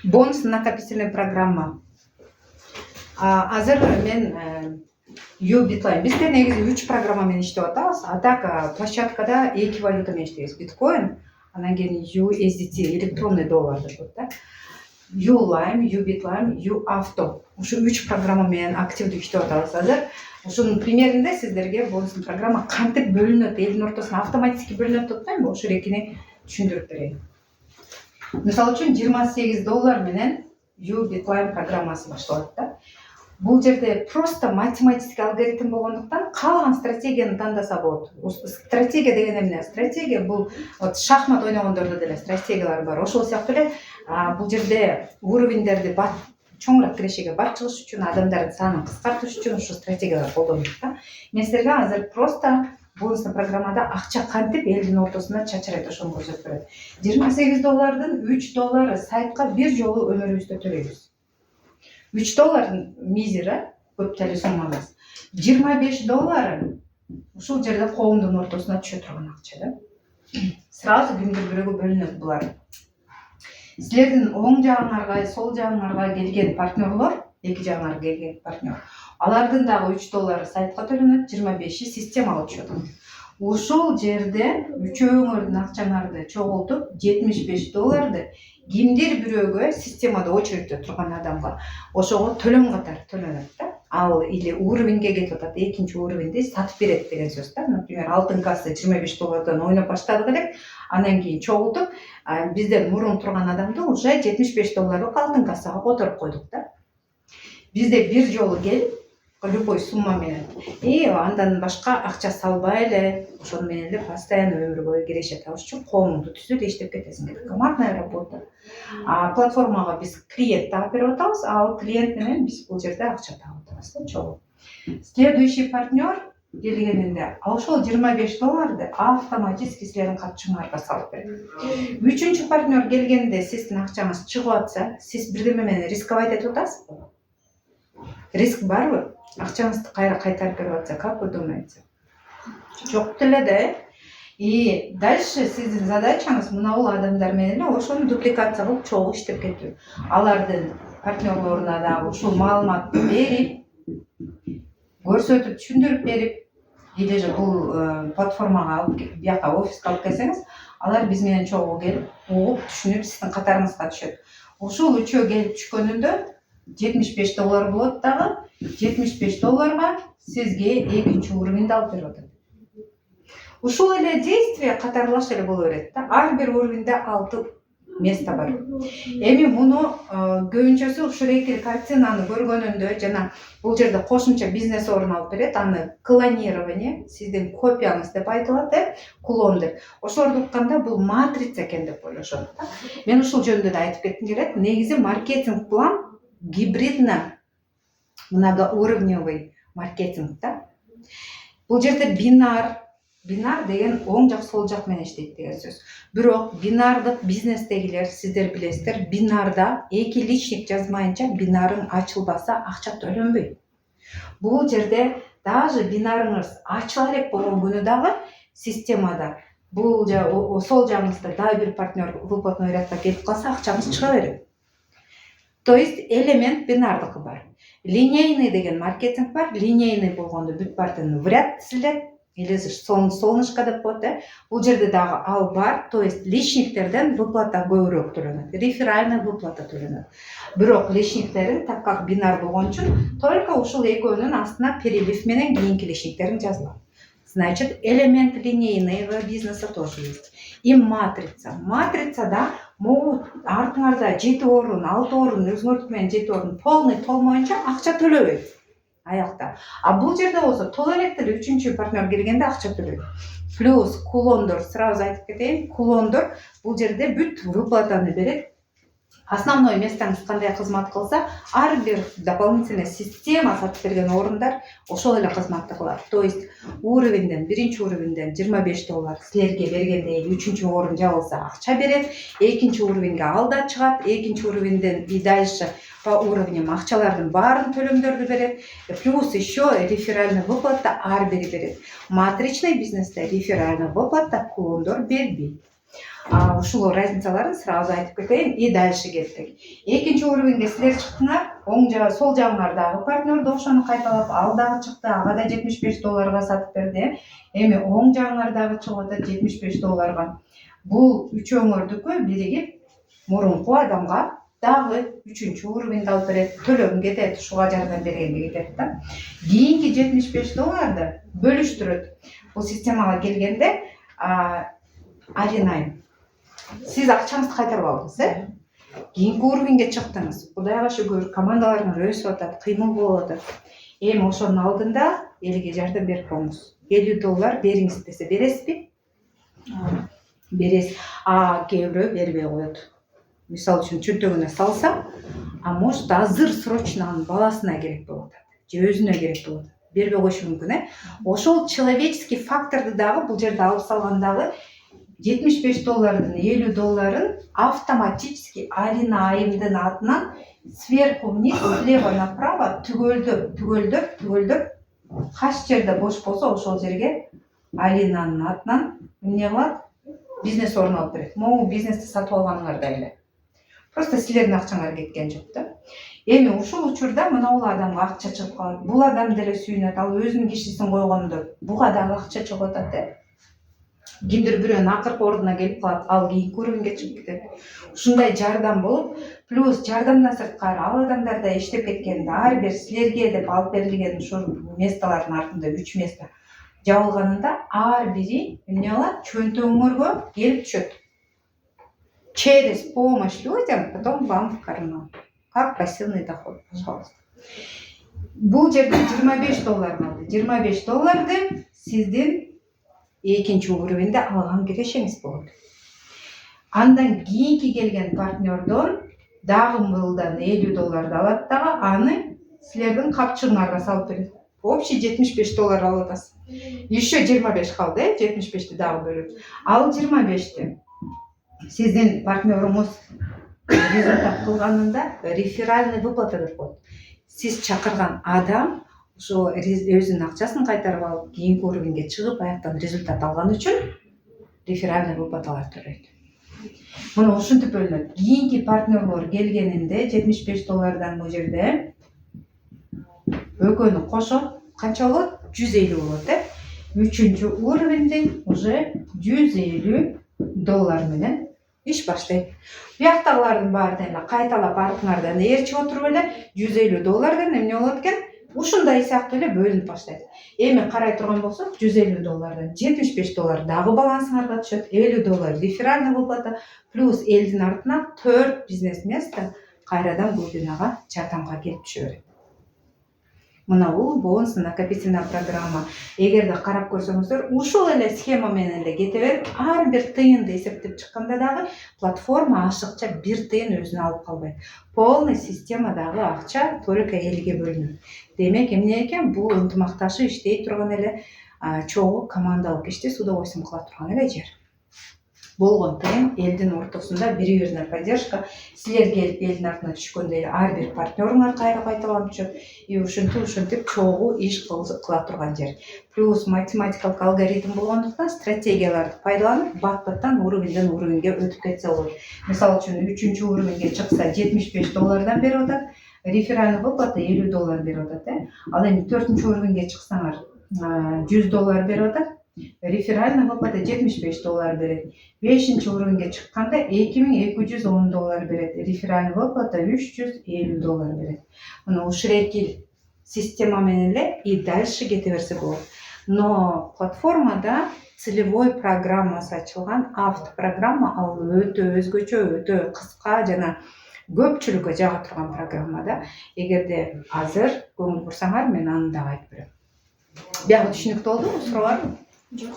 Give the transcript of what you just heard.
Бонус накопительный программа. Азыр мен Bitcoin. Бизде негизи 3 программа менен иштеп атабыз. А так площадкада 2 валюта менен иштейбиз. Биткоин, анан кийин USDT, электронный доллар деп коет да. Ulime, Bitcoin, Auto. Ушу 3 программа менен активдүү иштеп атабыз азыр. Ушунун примеринде сиздерге бонустун программа кантип бөлүнөт, элдин ортосуна автоматически бөлүнөт деп атпаймынбы? Ошол экини түшүндүрүп берейин. Мисалы үчүн $28 менен Bitcoin программасы башталат да. Бул жерде просто математический алгоритм болгондуктан каалаган стратегияны тандаса болот. Стратегия деген эмне? Стратегия бул шахмат ойногондордо деле стратегиялар бар. Ошол сыяктуу эле бул жерде уровеньдерди чоңураак кирешеге барып чыгыш үчүн, адамдардын санын кыскартыш үчүн ушул стратегиялар колдонулат да. Мен силерге азыр просто бонустун программада акча кантип элдин ортосуна чачырайт ошону көрсөтүп берет. $28 $3 сайтка бир жолу өмүрүбүздө төлөйбүз. $3 мизер, көп деле сумма эмес. $25 ушул жерде коомдун ортосуна түшө турган акча да. Сразу кимдир бирөөгө бөлүнөт булар. Силердин оң жагыңарга, сол жагыңарга келген партнерлор, эки жагыңарга келген партнер. Алардын дагы $3 сайтка төлөнөт, 25-и системага түшөт. Ушул жерде үчөөңөрдүн акчаңарды чогултуп, $75 кимдир бирөөгө системада очередьте турган адамга ошого төлөм катары төлөнөт да. Ал или уровеньге кетип атат, экинчи уровеньди сатып берет деген сөз да. Например, алтын касса $25 ойноп баштадык элек, анан кийин чогултуп, бизден мурун турган адамды уже $75 алтын кассага которуп койдук да. Бизде бир жолу келип, любой сумма менен, андан башка акча салбай эле, ошону менен эле постоянно өмүр бою киреше табыш үчүн коомуңду түзүп иштеп кетесиң. Командная работа. Платформага биз клиент таап берип атабыз, ал клиент менен биз бул жерде акча таап атабыз да, чогуу. Следующий партнер келгенинде ошол $25 автоматически силердин катчыңарга салып берет. Үчүнчү партнер келгенде сиздин акчаңыз чыгып атса, сиз бирдеме менен рисковать этип атасызбы? Риск барбы? Акчаңызды кайра кайтарып берип атса, как вы думаете? Жок деле да. И дальше сиздин задачаңыз мына адамдар менен эле ошону дупликация кылып чогуу иштеп кетүү. Алардын партнерлоруна дагы ушул маалыматты берип, көрсөтүп, түшүндүрүп берип, или же бул платформага алып келип, бияка офиска алып келсеңиз, алар биз менен чогуу келип, угуп, түшүнүп, сиздин катарыңызга түшөт. Ушул үчөө келип түшкөнүндө $75 болот дагы, $75 сизге экинчи уровеньди алып берип атат. Ушул эле действие катарлаш эле боло берет да. Ар бир уровеньде 6 место бар. Эми муну көбүнчөсү ушул эки картинаны көргөнүндө жана бул жерде кошумча бизнес орун алып берет. Аны клонирование, сиздин копияңыз деп айтылат, клон деп. Ошолорду укканда бул матрица экен деп ойлошот да. Мен ушул жөнүндө да айтып кетким келет. Негизи маркетинг план гибридно многоуровневый маркетинг да. Бул жерде бинар деген оң жак сол жак менен иштейт деген сөз. Бирок бинардык бизнестегилер, сиздер билесиздер, бинарда эки личник жазмайынча бинарың ачылбаса акча төлөнбөйт. Бул жерде даже бинарыңыз ачыла элек болгон күнү дагы системада бул сол жагыңызда дагы бир партнер выплатной рядка келип калса акчаңыз чыга берет. То есть элемент бинардыкы бар. Линейный деген маркетинг бар. Линейный болгондо бүт баардыгын в ряд тизилет, или солнышко деп коет. Бул жерде дагы ал бар. То есть личниктерден выплата көбүрөөк төлөнөт. Реферальный выплата төлөнөт. Бирок личниктерин, так как бинар болгон үчүн, только ушул экөөнүн астына перелив менен кийинки личниктерин жазылат. Значит, элемент линейного бизнеса тоже есть. И матрица. Матрицада могут артыңарда 7 орун, 6 орун, өзүңөрдүкү менен 7 орун полный толмоюнча акча төлөбөйт аякта. А бул жерде болсо толо элек деле үчүнчү партнер келгенде акча төлөйт. Плюс кулондор, сразу айтып кетейин, кулондор бул жерде бүт выплатаны берет. Основной местаңыз кандай кызмат кылса, ар бир дополнительная система сатып берген орундар ошол эле кызматты кылат. То есть уровеньден, биринчи уровеньден $25 силерге бергенде үчүнчү орун жабылса акча берет, экинчи уровеньге ал да чыгат, экинчи уровеньден и дальше по уровням акчалардын баарын төлөмдөрдү берет. Плюс еще реферальный выплата ар бири берет. Матричный бизнесте реферальный выплата кулондор бербейт. Ушул разницаларын сразу айтып кетейин и дальше кеттик. Экинчи уровеньге силер чыктыңар, оң жагы, сол жагыңардагы партнер да ошону кайталап, ал дагы чыкты, ага да $75 сатып берди. Эми оң жагыңардагы чыгып атат $75. Бул үчөөңөрдүкү биригип мурунку адамга дагы үчүнчү уровеньди алып берет, төлөгүң кетет, ушуга жардам бергенге кетет да. Кийинки $75 бөлүштүрөт. Бул системага келгенде аренайм. Сиз акчаңызды кайтарып алдыңыз, кийинки уровеньге чыктыңыз. Кудайга шүгүр, командаларыңыз өсүп атат, кыймыл болуп атат. Эми ошонун алдында элге жардам берип коюңуз. $50 бериңиз десе бересизби? Бересиз. Кээ бирөө бербей коет. Мисалы үчүн чөнтөгүнө салса, может азыр срочно анын баласына керек болуп атат, же өзүнө керек болуп атат. Бербей коюшу мүмкүн, Ошол человеческий факторду дагы бул жерде алып салгандагы $75-дын $50 автоматически Алина Айымдын атынан сверху вниз, слева направо түгөлдөп, кайсы жерде бош болсо ошол жерге Алинанын атынан эмне кылат? Бизнес орун алып берет. Могу бизнести сатып алганыңардай эле. Просто силердин акчаңар кеткен жок да. Эми ушул учурда мына бул адамга акча чыгып калат. Бул адам деле сүйүнөт, ал өзүнүн кишисин койгондо буга дагы акча чыгып атат. Кимдир бирөөнүн акыркы ордуна келип калат, ал кийинки уровеньге чыгып кетет. Ушундай жардам болуп, плюс жардамдан сырткары ал адамдарда иштеп кеткен ар бир силерге деп алып берилген ушул местолордун артында 3 место жабылганында ар бири эмне кылат? Чөнтөгүңөргө келип түшөт. Через помощь людям потом вам в карман. Как пассивный доход, пожалуйста. Бул жерде $25 калды. $25 сиздин экинчи уровеньде алган кирешеңиз болот. Андан кийинки келген партнердон дагы мылдан $50 алат дагы, аны силердин капчыгыңарга салып берет. Общий $75 алып атасыз. Еще 25 калды, 75ти дагы бөлөт. Ал 25ти сиздин партнерыңыз результат кылганында реферальный выплата деп коет. Сиз чакырган адам ошо өзүнүн акчасын кайтарып алып, кийинки уровеньге чыгып, аяктан результат алган үчүн реферальный выплаталар төлөйт. Мына ушинтип бөлүнөт. Кийинки партнерлор келгенинде $75 бул жерде экөөнү кошот, канча болот? 150 болот, Үчүнчү уровеньде уже $150 менен иш баштайт. Буяктагылардын баары эле кайталап артыңардан ээрчип отуруп эле $150 эмне болот экен? Ушундай сыяктуу эле бөлүнүп баштайт. Эми карай турган болсок, $150 $75 дагы балансыңарга түшөт, $50 реферальный выплата, плюс элдин артынан 4 бизнес место кайрадан бул дүйнөгө жардамга келип түшө берет. Мына бул бонус накопительная программа. Эгерде карап көрсөңүздөр, ушул эле схема менен эле кете берип, ар бир тыйынды эсептеп чыкканда дагы платформа ашыкча бир тыйын өзүнө алып калбайт. Полный системадагы акча только элге бөлүнөт. Демек, эмне экен? Бул ынтымакташып иштей турган эле чогуу командалык ишти суда ойсун кыла турган эле жер. Болгон тыйын элдин ортосунда бири-бирине поддержка, силер келип элдин артына түшкөндө ар бир партнерыңар кайра кайталанып түшөт. И ушинтип чогуу иш кыла турган жер. Плюс математикалык алгоритм болгондуктан стратегияларды пайдаланып, бат-баттан уровеньден уровеньге өтүп кетсе болот. Мисалы үчүн 3-чү уровеньге чыкса $75 берип атат, реферальный выплата $50 берип атат, Ал эми 4-чү уровеньге чыксаңар $100 берип атат. Реферальный выплата $75 берет. 5-чи уровеньге чыкканда $2210 берет. Реферальный выплата $350 берет. Мына ушул система менен эле и дальше кете берсе болот. Но платформада целевой программасы ачылган, автопрограмма, ал өтө өзгөчө, өтө кыска жана көпчүлүккө жага турган программа да. Эгерде азыр көңүл бурсаңар, мен аны дагы айтып берем. Бягы түшүнүктүү болдубу? Суроо барбы? Жок.